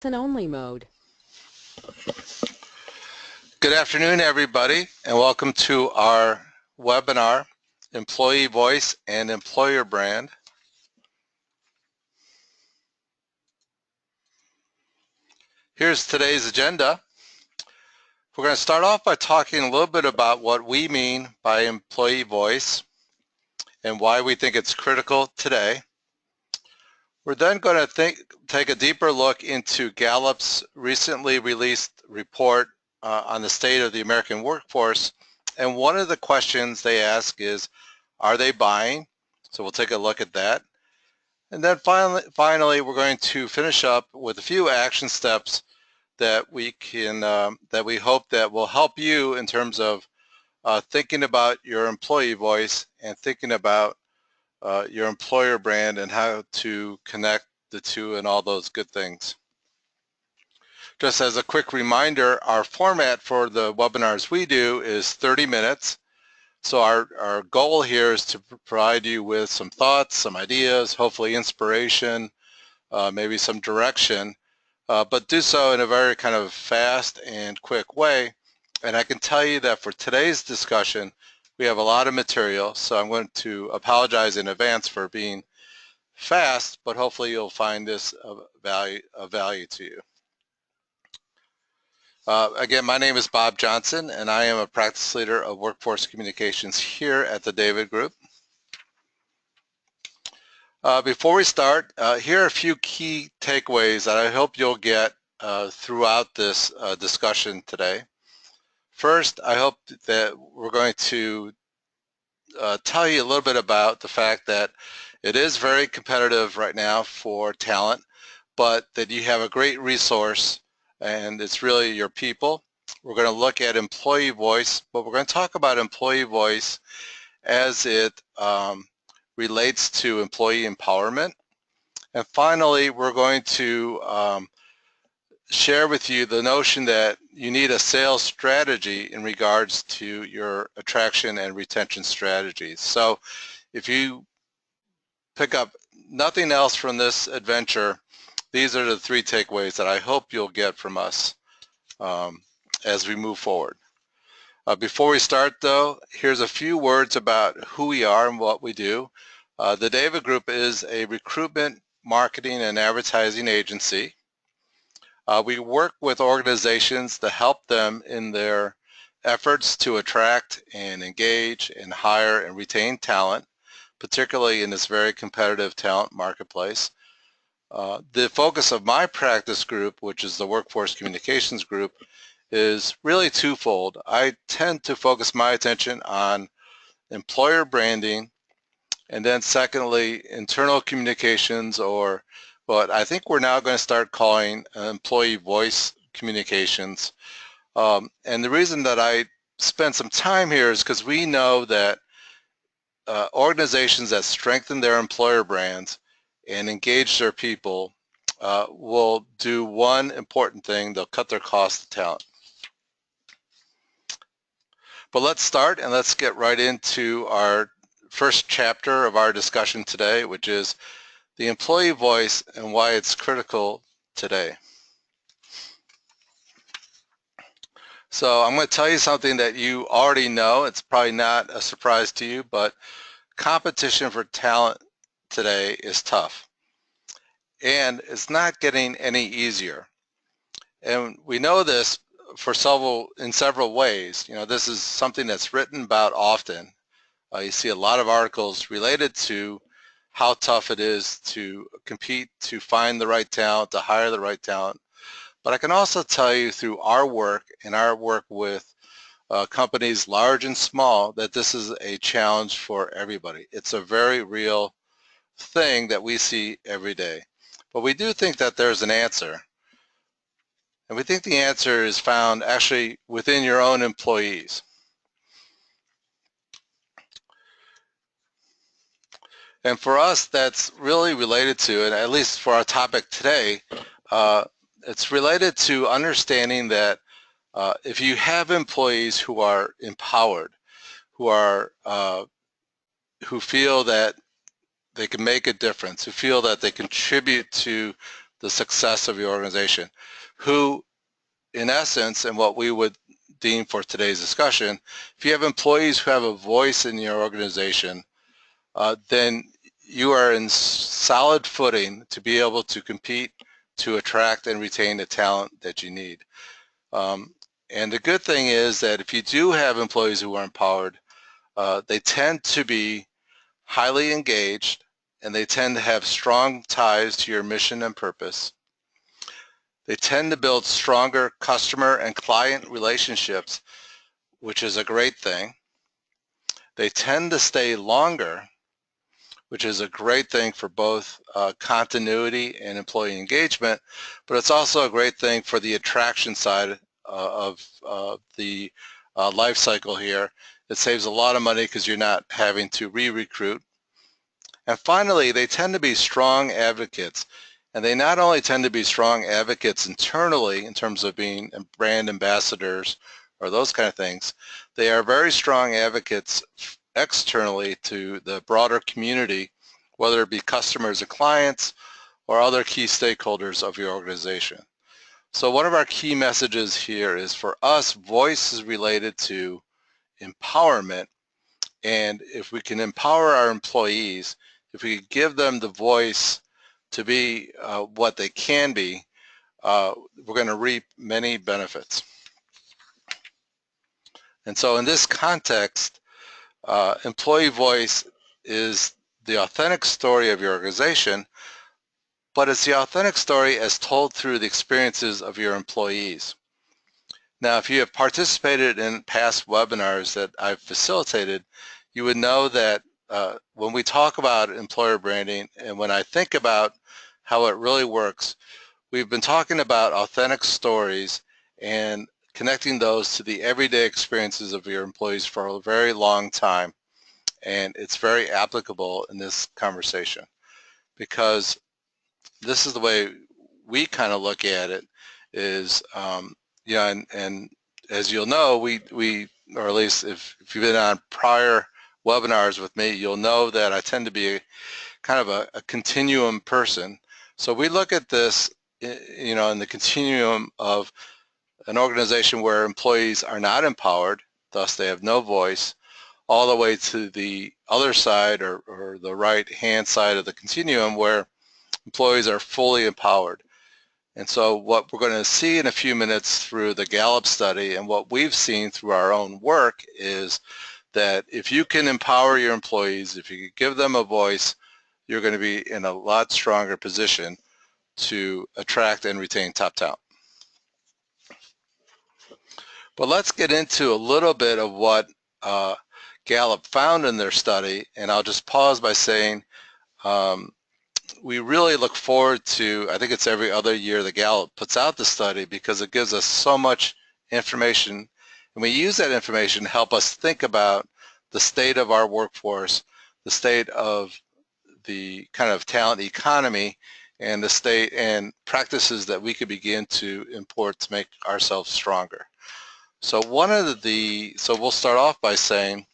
Listen-only mode. Good afternoon, everybody, and welcome to our webinar, Employee Voice and Employer Brand. Here's today's agenda. We're going to start off by talking a little bit about what we mean by employee voice and why we think it's critical today. We're then going to take a deeper look into Gallup's recently released report on the state of the American workforce. And one of the questions they ask is, are they buying? So we'll take a look at that. And then finally, we're going to finish up with a few action steps that we hope that will help you in terms of thinking about your employee voice and thinking about your employer brand and how to connect the two and all those good things. Just as a quick reminder, our format for the webinars we do is 30 minutes. So our goal here is to provide you with some thoughts, some ideas, hopefully inspiration, maybe some direction, but do so in a very kind of fast and quick way. And I can tell you that for today's discussion, we have a lot of material, so I'm going to apologize in advance for being fast, but hopefully you'll find this of value to you. Again, my name is Bob Johnson, and I am a practice leader of workforce communications here at the David Group. Before we start, here are a few key takeaways that I hope you'll get throughout this discussion today. First, I hope that we're going to tell you a little bit about the fact that it is very competitive right now for talent, but that you have a great resource, and it's really your people. We're going to look at employee voice, but we're going to talk about employee voice as it relates to employee empowerment. And finally, we're going to share with you the notion that you need a sales strategy in regards to your attraction and retention strategies. So if you pick up nothing else from this adventure, these are the three takeaways that I hope you'll get from us as we move forward. Before we start though, here's a few words about who we are and what we do. The David Group is a recruitment, marketing, and advertising agency. We work with organizations to help them in their efforts to attract and engage and hire and retain talent, particularly in this very competitive talent marketplace. The focus of my practice group, which is the Workforce Communications Group, is really twofold. I tend to focus my attention on employer branding, and then secondly, internal communications, or what I think we're now going to start calling employee voice communications. And the reason that I spent some time here is because we know that organizations that strengthen their employer brands and engage their people will do one important thing: they'll cut their cost of talent. But let's start and let's get right into our first chapter of our discussion today, which is the employee voice and why it's critical today. So I'm going to tell you something that you already know. It's probably not a surprise to you, but competition for talent today is tough. And it's not getting any easier. And we know this in several ways. You know, this is something that's written about often. You see a lot of articles related to how tough it is to compete, to find the right talent, to hire the right talent. But I can also tell you through our work and our work with companies large and small that this is a challenge for everybody. It's a very real thing that we see every day. But we do think that there's an answer. And we think the answer is found actually within your own employees. And for us, that's really related to, and at least for our topic today, it's related to understanding that if you have employees who are empowered, who feel that they can make a difference, who feel that they contribute to the success of your organization, who in essence, and what we would deem for today's discussion, if you have employees who have a voice in your organization, then you are in solid footing to be able to compete, to attract and retain the talent that you need. And the good thing is that if you do have employees who are empowered, they tend to be highly engaged, and they tend to have strong ties to your mission and purpose. They tend to build stronger customer and client relationships, which is a great thing. They tend to stay longer, which is a great thing for both continuity and employee engagement, but it's also a great thing for the attraction side of the life cycle here. It saves a lot of money because you're not having to re-recruit. And finally, they tend to be strong advocates. And they not only tend to be strong advocates internally in terms of being brand ambassadors or those kind of things, they are very strong advocates externally to the broader community, whether it be customers or clients or other key stakeholders of your organization. So one of our key messages here is, for us, voice is related to empowerment. And if we can empower our employees, if we give them the voice to be what they can be, we're going to reap many benefits. And so in this context, employee voice is the authentic story of your organization, but it's the authentic story as told through the experiences of your employees. Now, if you have participated in past webinars that I've facilitated, you would know that when we talk about employer branding, and when I think about how it really works, we've been talking about authentic stories and connecting those to the everyday experiences of your employees for a very long time. And it's very applicable in this conversation, because this is the way we kind of look at it is, and as you'll know, we or at least if you've been on prior webinars with me, you'll know that I tend to be kind of a continuum person. So we look at this, in the continuum of an organization where employees are not empowered, thus they have no voice, all the way to the other side or the right-hand side of the continuum where employees are fully empowered. And so what we're going to see in a few minutes through the Gallup study, and what we've seen through our own work, is that if you can empower your employees, if you can give them a voice, you're going to be in a lot stronger position to attract and retain top talent. But let's get into a little bit of what Gallup found in their study, and I'll just pause by saying we really look forward to, I think it's every other year that Gallup puts out the study, because it gives us so much information, and we use that information to help us think about the state of our workforce, the state of the kind of talent economy, and the state and practices that we could begin to import to make ourselves stronger. So we'll start off by saying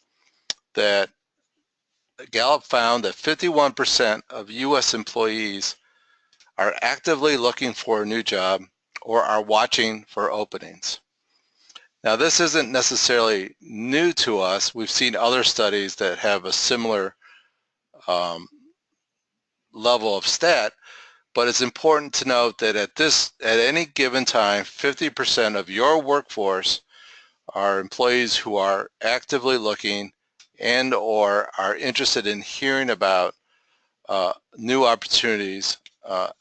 that Gallup found that 51% of U.S. employees are actively looking for a new job or are watching for openings. Now, this isn't necessarily new to us. We've seen other studies that have a similar level of stat, but it's important to note that at any given time, 50% of your workforce are employees who are actively looking and or are interested in hearing about new opportunities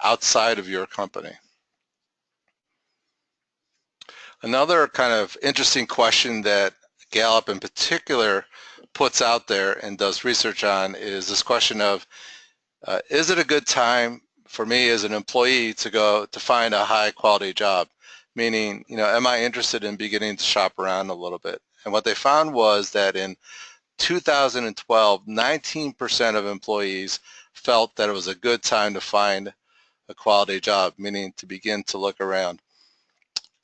outside of your company. Another kind of interesting question that Gallup in particular puts out there and does research on is this question of, is it a good time for me as an employee to go to find a high quality job? Meaning, am I interested in beginning to shop around a little bit? And what they found was that in 2012, 19% of employees felt that it was a good time to find a quality job, meaning to begin to look around.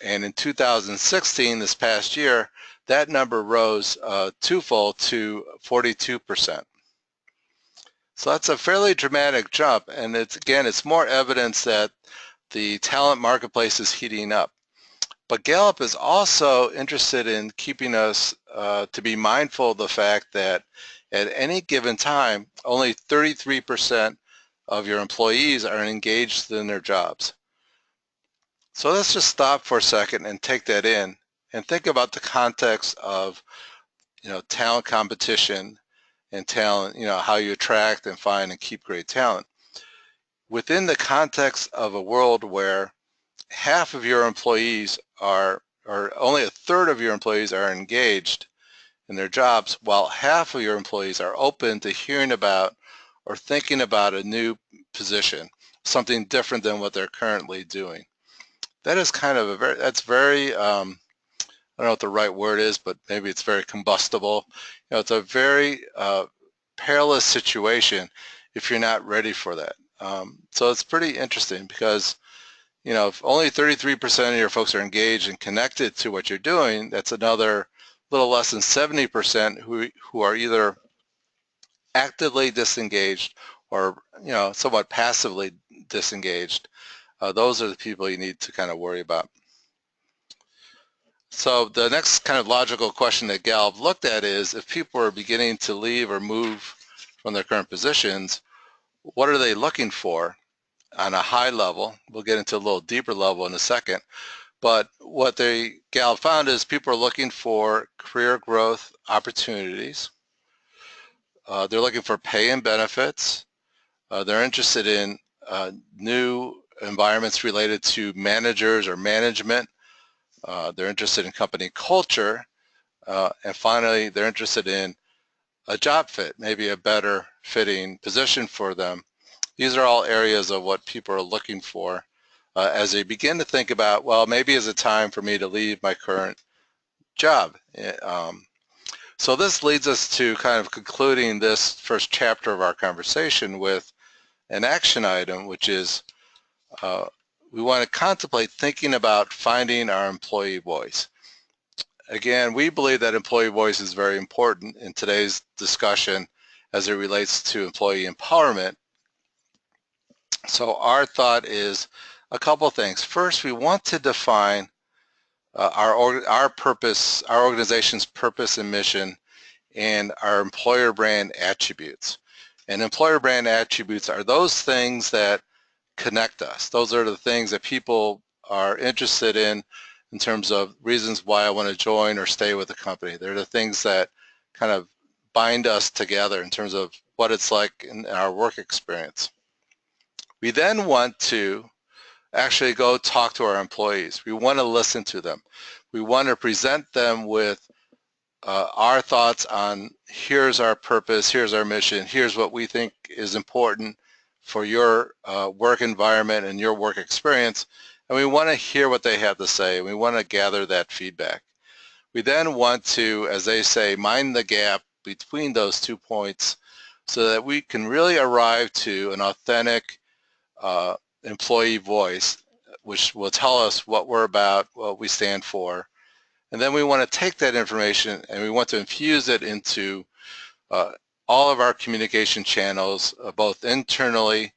And in 2016, this past year, that number rose twofold to 42%. So that's a fairly dramatic jump, and it's more evidence that the talent marketplace is heating up. But Gallup is also interested in keeping us to be mindful of the fact that at any given time, only 33% of your employees are engaged in their jobs. So let's just stop for a second and take that in and think about the context of, talent competition and talent, how you attract and find and keep great talent. Within the context of a world where half of your employees or only a third of your employees are engaged in their jobs, while half of your employees are open to hearing about or thinking about a new position, something different than what they're currently doing. That is kind of that's very, I don't know what the right word is, but maybe it's very combustible. It's a very perilous situation if you're not ready for that. So it's pretty interesting because if only 33% of your folks are engaged and connected to what you're doing, that's another little less than 70% who are either actively disengaged or somewhat passively disengaged. Those are the people you need to kind of worry about. So the next kind of logical question that Gallup looked at is, if people are beginning to leave or move from their current positions, what are they looking for on a high level? We'll get into a little deeper level in a second. But what Gallup found is people are looking for career growth opportunities. They're looking for pay and benefits. They're interested in new environments related to managers or management. They're interested in company culture. And finally, they're interested in a job fit, maybe a better fitting position for them. These are all areas of what people are looking for as they begin to think about, well, maybe it's a time for me to leave my current job. So this leads us to kind of concluding this first chapter of our conversation with an action item, which is we want to contemplate thinking about finding our employee voice. Again, we believe that employee voice is very important in today's discussion as it relates to employee empowerment. So our thought is a couple things. First, we want to define our purpose, our organization's purpose and mission, and our employer brand attributes. And employer brand attributes are those things that connect us. Those are the things that people are interested in terms of reasons why I want to join or stay with the company. They're the things that kind of bind us together in terms of what it's like in our work experience. We then want to actually go talk to our employees. We want to listen to them. We want to present them with our thoughts on, here's our purpose, here's our mission, here's what we think is important for your work environment and your work experience, and we want to hear what they have to say. We want to gather that feedback. We then want to, as they say, mind the gap between those 2 points so that we can really arrive to an authentic employee voice, which will tell us what we're about, what we stand for. And then we want to take that information and we want to infuse it into all of our communication channels, both internally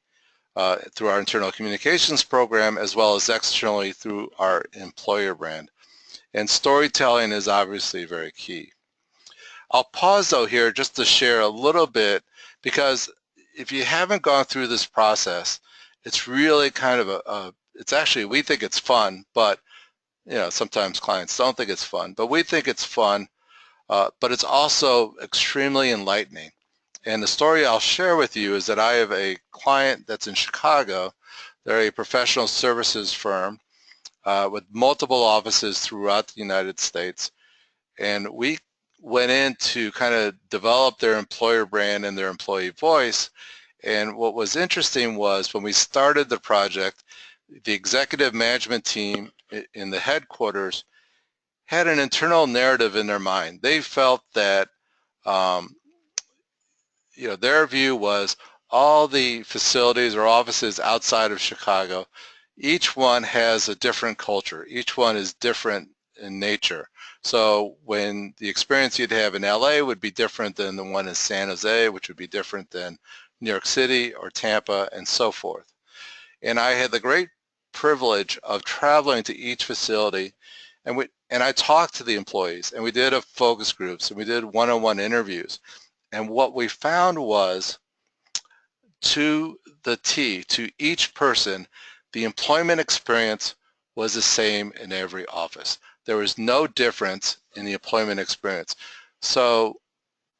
through our internal communications program, as well as externally through our employer brand. And storytelling is obviously very key. I'll pause though here just to share a little bit, because if you haven't gone through this process, it's really kind of it's actually, we think it's fun, but sometimes clients don't think it's fun, but we think it's fun, but it's also extremely enlightening. And the story I'll share with you is that I have a client that's in Chicago. They're a professional services firm with multiple offices throughout the United States. And we went in to kind of develop their employer brand and their employee voice. And what was interesting was when we started the project, the executive management team in the headquarters had an internal narrative in their mind. They felt that their view was all the facilities or offices outside of Chicago, each one has a different culture. Each one is different in nature. So when the experience you'd have in LA would be different than the one in San Jose, which would be different than New York City or Tampa and so forth. And I had the great privilege of traveling to each facility, and I talked to the employees, and we did a focus groups, and we did one-on-one interviews, and what we found was, to the T, to each person, the employment experience was the same in every office. There was no difference in the employment experience. So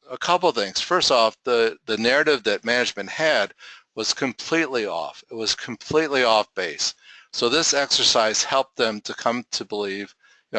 a couple things. First off, the narrative that management had was completely off. It was completely off base. So this exercise helped them to come to believe,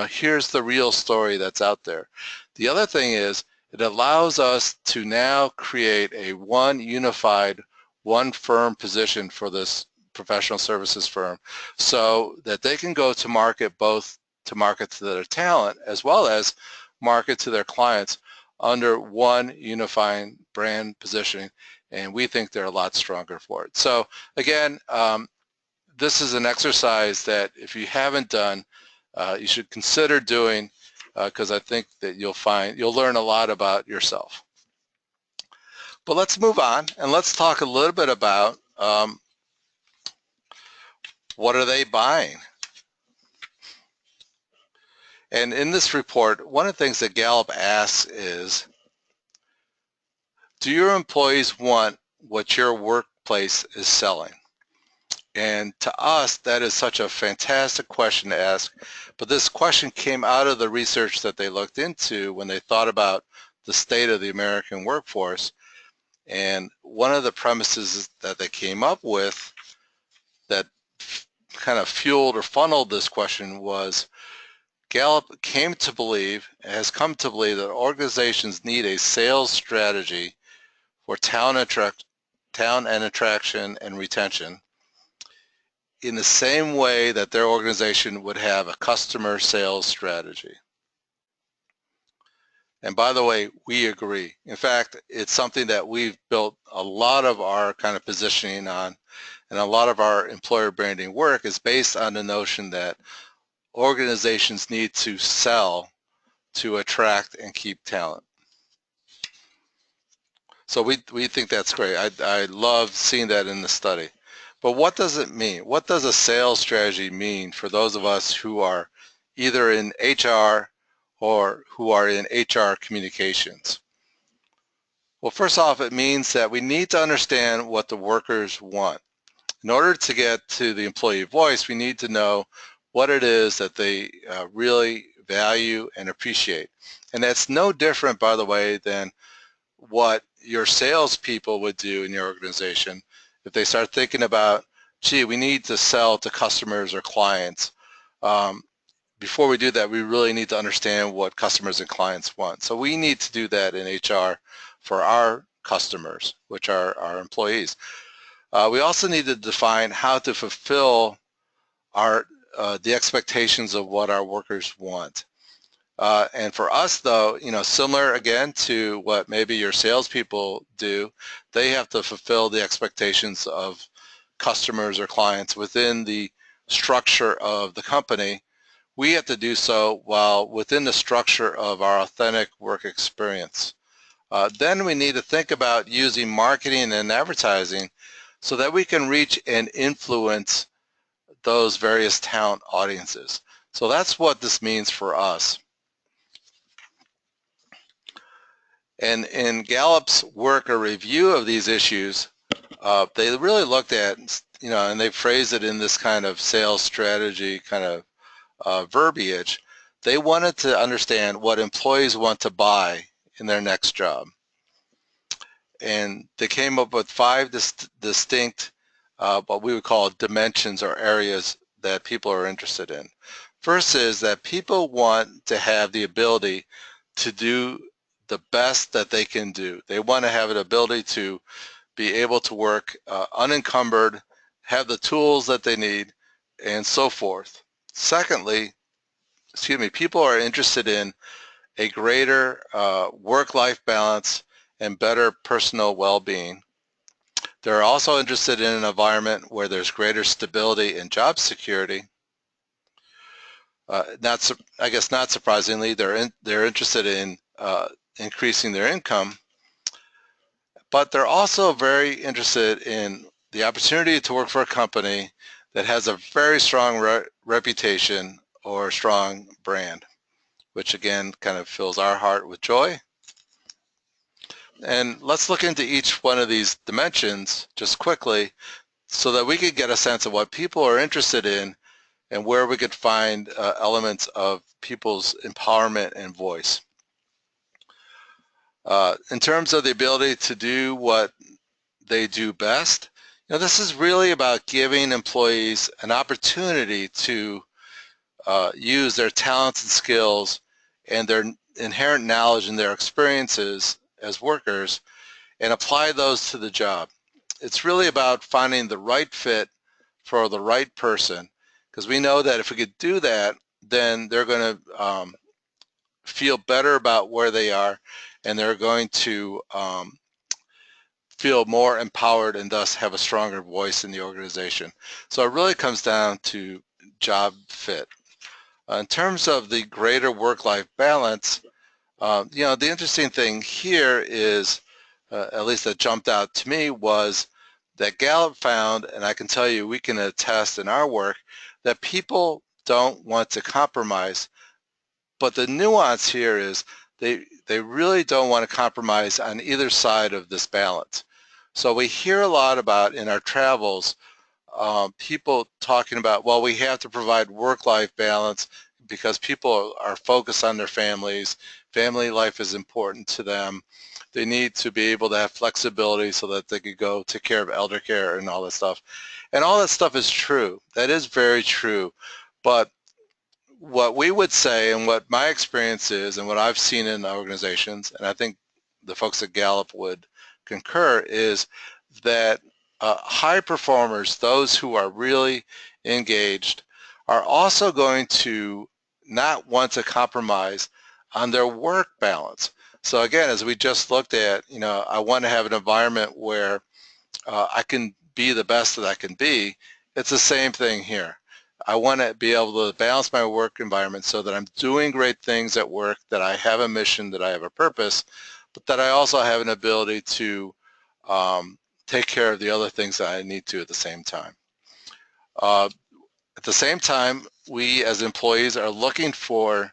here's the real story that's out there. The other thing is, it allows us to now create a one unified, one firm position for this professional services firm, so that they can go to market, both to market to their talent as well as market to their clients under one unifying brand positioning, and we think they're a lot stronger for it. So again, this is an exercise that if you haven't done, you should consider doing, because I think that you'll learn a lot about yourself. But let's move on and let's talk a little bit about what are they buying. And in this report, one of the things that Gallup asks is, do your employees want what your workplace is selling? And to us, that is such a fantastic question to ask. But this question came out of the research that they looked into when they thought about the state of the American workforce. And one of the premises that they came up with that kind of fueled or funneled this question was, Gallup came to believe, has come to believe, that organizations need a sales strategy for talent and attraction and retention, in the same way that their organization would have a customer sales strategy. And by the way, we agree. In fact, it's something that we've built a lot of our kind of positioning on, and a lot of our employer branding work is based on the notion that organizations need to sell to attract and keep talent. So we think that's great. I love seeing that in the study. But what does it mean? What does a sales strategy mean for those of us who are either in HR or who are in HR communications? Well, first off, it means that we need to understand what the workers want. In order to get to the employee voice, we need to know what it is that they really value and appreciate. And that's no different, by the way, than what your salespeople would do in your organization. If they start thinking about, gee, we need to sell to customers or clients, before we do that, we really need to understand what customers and clients want. So we need to do that in HR for our customers, which are our employees. We also need to define how to fulfill the expectations of what our workers want. And for us, though, similar again to what maybe your salespeople do, they have to fulfill the expectations of customers or clients within the structure of the company. We have to do so while within the structure of our authentic work experience. Then we need to think about using marketing and advertising so that we can reach and influence those various talent audiences. So that's what this means for us. And in Gallup's work or review of these issues, they really looked at, and they phrased it in this kind of sales strategy kind of verbiage. They wanted to understand what employees want to buy in their next job. And they came up with 5 distinct, what we would call dimensions or areas that people are interested in. First is that people want to have the ability to do the best that they can do. They want to have an ability to be able to work unencumbered, have the tools that they need, and so forth. Secondly, people are interested in a greater work-life balance and better personal well-being. They're also interested in an environment where there's greater stability and job security. I guess not surprisingly, they're interested in increasing their income, but they're also very interested in the opportunity to work for a company that has a very strong reputation or strong brand, which again kind of fills our heart with joy. And let's look into each one of these dimensions just quickly so that we could get a sense of what people are interested in and where we could find elements of people's empowerment and voice. In terms of the ability to do what they do best, this is really about giving employees an opportunity to use their talents and skills and their inherent knowledge and their experiences as workers and apply those to the job. It's really about finding the right fit for the right person, because we know that if we could do that, then they're going to feel better about where they are, and they're going to feel more empowered and thus have a stronger voice in the organization. So it really comes down to job fit. In terms of the greater work-life balance, the interesting thing here is, at least that jumped out to me, was that Gallup found, and I can tell you we can attest in our work, that people don't want to compromise. But the nuance here is they really don't want to compromise on either side of this balance. So we hear a lot about in our travels, people talking about, well, we have to provide work-life balance because people are focused on their families. Family life is important to them. They need to be able to have flexibility so that they could go take care of elder care and all that stuff. And all that stuff is true. That is very true. But what we would say, and what my experience is, and what I've seen in organizations, and I think the folks at Gallup would concur, is that high performers, those who are really engaged, are also going to not want to compromise on their work balance. So again, as we just looked at, I want to have an environment where I can be the best that I can be. It's the same thing here. I want to be able to balance my work environment so that I'm doing great things at work, that I have a mission, that I have a purpose, but that I also have an ability to take care of the other things that I need to at the same time. At the same time, we as employees are looking for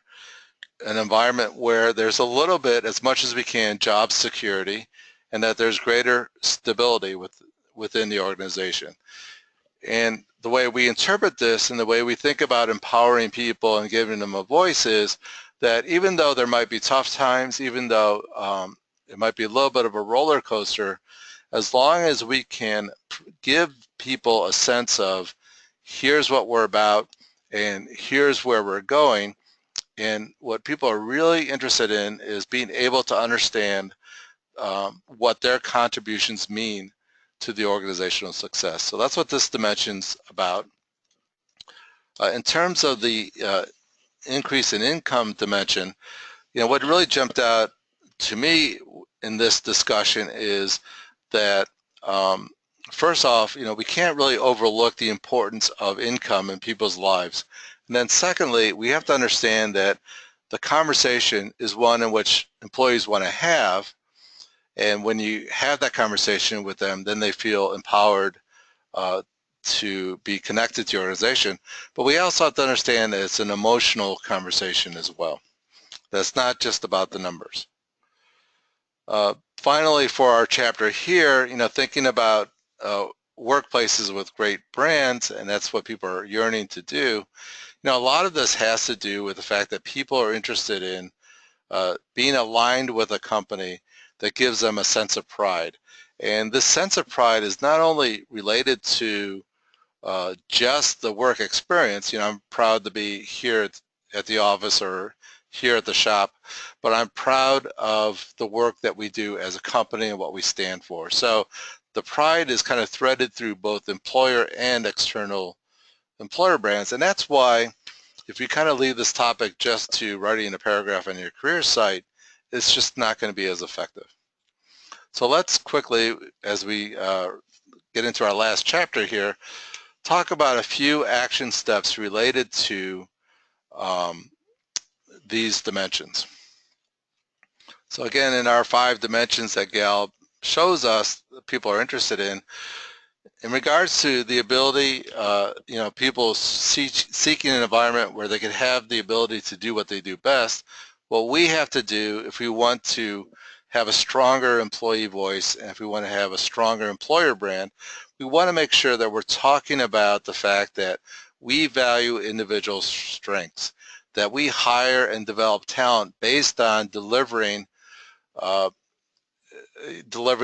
an environment where there's a little bit, as much as we can, job security, and that there's greater stability within the organization. And the way we interpret this and the way we think about empowering people and giving them a voice is that even though there might be tough times, even though it might be a little bit of a roller coaster, as long as we can give people a sense of here's what we're about and here's where we're going, and what people are really interested in is being able to understand what their contributions mean to the organizational success. So that's what this dimension's about. In terms of the increase in income dimension, what really jumped out to me in this discussion is that first off, we can't really overlook the importance of income in people's lives. And then secondly, we have to understand that the conversation is one in which employees want to have, and when you have that conversation with them, then they feel empowered to be connected to your organization. But we also have to understand that it's an emotional conversation as well. That's not just about the numbers. Finally, for our chapter here, thinking about workplaces with great brands, and that's what people are yearning to do. A lot of this has to do with the fact that people are interested in being aligned with a company that gives them a sense of pride. And this sense of pride is not only related to just the work experience. I'm proud to be here at the office or here at the shop, but I'm proud of the work that we do as a company and what we stand for. So the pride is kind of threaded through both employer and external employer brands, and that's why if you kind of leave this topic just to writing a paragraph on your career site, it's just not going to be as effective. So let's quickly, as we get into our last chapter here, talk about a few action steps related to these dimensions. So again, in our 5 dimensions that Gallup shows us that people are interested in, In regards to the ability, people seeking an environment where they can have the ability to do what they do best, what we have to do if we want to have a stronger employee voice and if we want to have a stronger employer brand, we want to make sure that we're talking about the fact that we value individual strengths, that we hire and develop talent based on delivering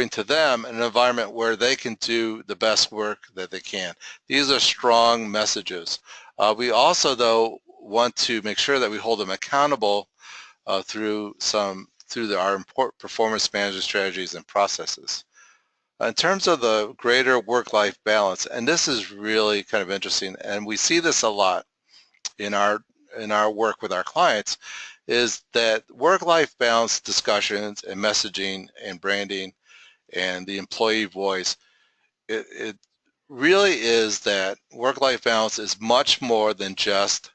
to them an environment where they can do the best work that they can. These are strong messages. We also, though, want to make sure that we hold them accountable through our performance management strategies and processes. In terms of the greater work-life balance, and this is really kind of interesting, and we see this a lot in our work with our clients, is that work-life balance discussions and messaging and branding and the employee voice, it really is that work-life balance is much more than just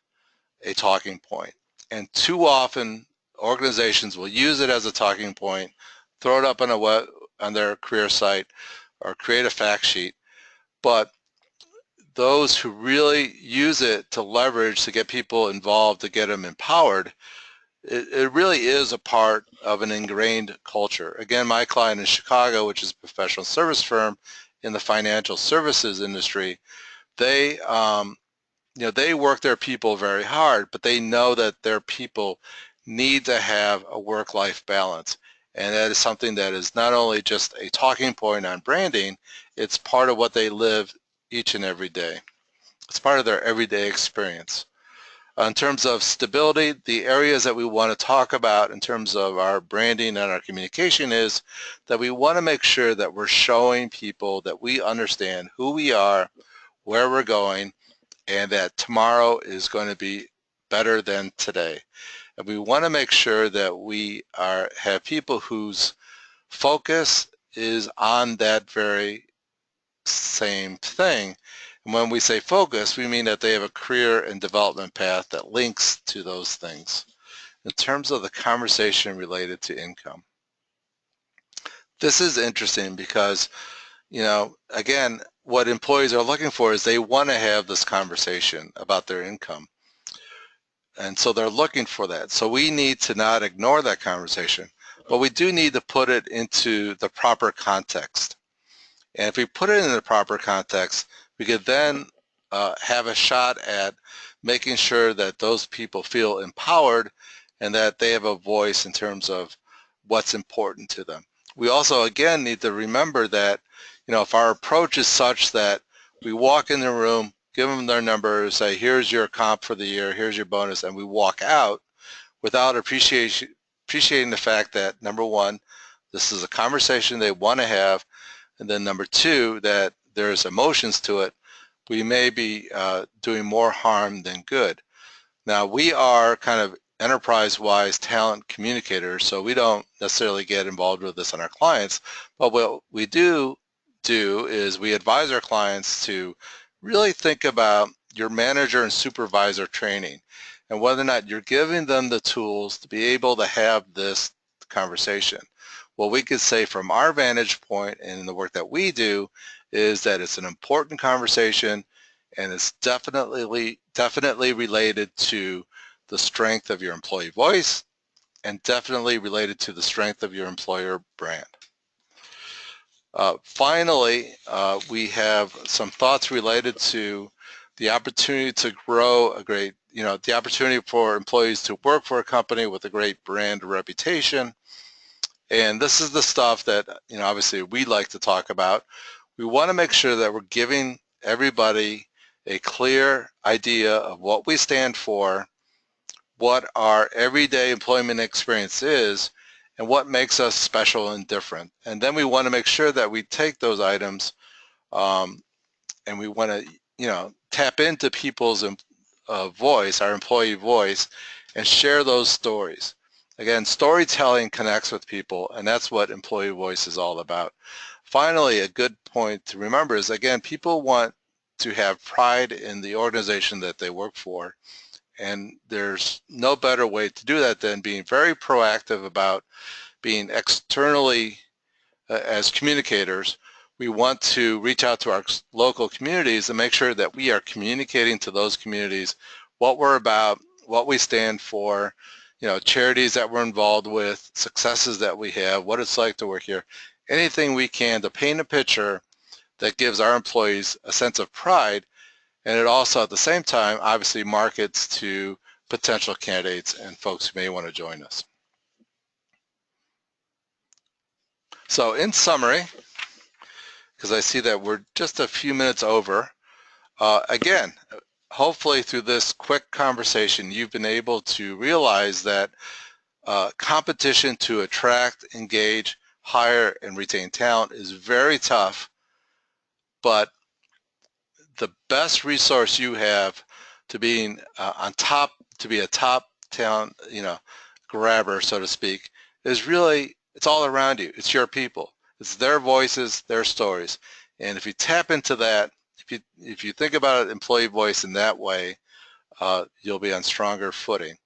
a talking point. And too often organizations will use it as a talking point, throw it up on their career site or create a fact sheet. But those who really use it to leverage, to get people involved, to get them empowered, it really is a part of an ingrained culture. Again, my client in Chicago, which is a professional service firm in the financial services industry, they work their people very hard, but they know that their people need to have a work-life balance. And that is something that is not only just a talking point on branding, it's part of what they live each and every day. It's part of their everyday experience. In terms of stability, the areas that we want to talk about in terms of our branding and our communication is that we want to make sure that we're showing people that we understand who we are, where we're going, and that tomorrow is going to be better than today. And we want to make sure that we have people whose focus is on that very same thing. And when we say focus, we mean that they have a career and development path that links to those things. In terms of the conversation related to income, this is interesting because, again, what employees are looking for is they want to have this conversation about their income. And so they're looking for that. So we need to not ignore that conversation, but we do need to put it into the proper context. And if we put it in the proper context, we could then have a shot at making sure that those people feel empowered and that they have a voice in terms of what's important to them. We also, again, need to remember that, if our approach is such that we walk in the room, give them their number, say, here's your comp for the year, here's your bonus, and we walk out without appreciating the fact that, number one, this is a conversation they want to have, and then number two, that there's emotions to it, we may be doing more harm than good. Now, we are kind of enterprise-wise talent communicators, so we don't necessarily get involved with this on our clients, but what we do is we advise our clients to really think about your manager and supervisor training and whether or not you're giving them the tools to be able to have this conversation. What we could say from our vantage point and in the work that we do is that it's an important conversation and it's definitely related to the strength of your employee voice and definitely related to the strength of your employer brand. Finally, we have some thoughts related to the opportunity to grow the opportunity for employees to work for a company with a great brand reputation. And this is the stuff that, obviously we like to talk about. We want to make sure that we're giving everybody a clear idea of what we stand for, what our everyday employment experience is, and what makes us special and different. And then we want to make sure that we take those items and we want to, tap into people's voice, our employee voice, and share those stories. Again, storytelling connects with people, and that's what employee voice is all about. Finally, a good point to remember is, again, people want to have pride in the organization that they work for, and there's no better way to do that than being very proactive about being externally, as communicators, we want to reach out to our local communities and make sure that we are communicating to those communities what we're about, what we stand for, charities that we're involved with, successes that we have, what it's like to work here, anything we can to paint a picture that gives our employees a sense of pride, and it also at the same time obviously markets to potential candidates and folks who may want to join us. So in summary, because I see that we're just a few minutes over, again, hopefully through this quick conversation you've been able to realize that competition to attract, engage, hire, and retain talent is very tough, but the best resource you have to being on top, to be a top talent, grabber, so to speak, is really, it's all around you. It's your people. It's their voices, their stories. And if you tap into that, if you think about employee voice in that way, you'll be on stronger footing.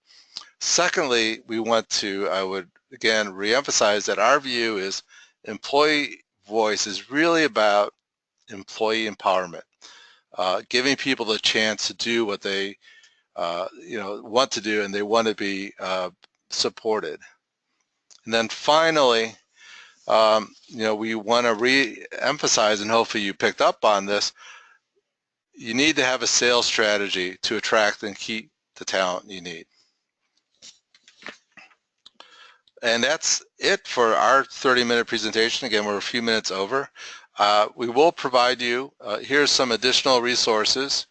Secondly, I would again reemphasize that our view is employee voice is really about employee empowerment, giving people the chance to do what they want to do, and they want to be supported. And then finally, we want to re-emphasize, and hopefully you picked up on this, you need to have a sales strategy to attract and keep the talent you need. And that's it for our 30-minute presentation. Again, we're a few minutes over. We will provide you, here's some additional resources.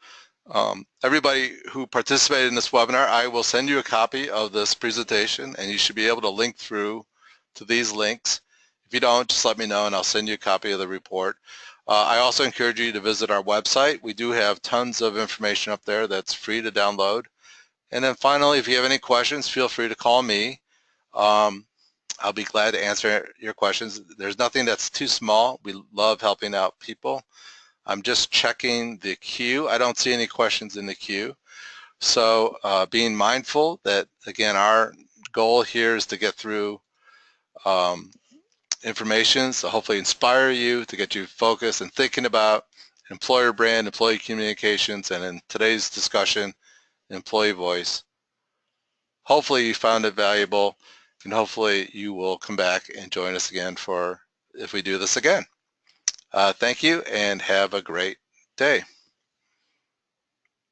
Everybody who participated in this webinar, I will send you a copy of this presentation, and you should be able to link through to these links. If you don't, just let me know and I'll send you a copy of the report. I also encourage you to visit our website. We do have tons of information up there that's free to download. And then finally, if you have any questions, feel free to call me. I'll be glad to answer your questions. There's nothing that's too small. We love helping out people. I'm just checking the queue. I don't see any questions in the queue. So being mindful that, again, our goal here is to get through information, so hopefully inspire you, to get you focused and thinking about employer brand, employee communications, and in today's discussion, employee voice. Hopefully you found it valuable, and hopefully you will come back and join us again if we do this again. Thank you and have a great day.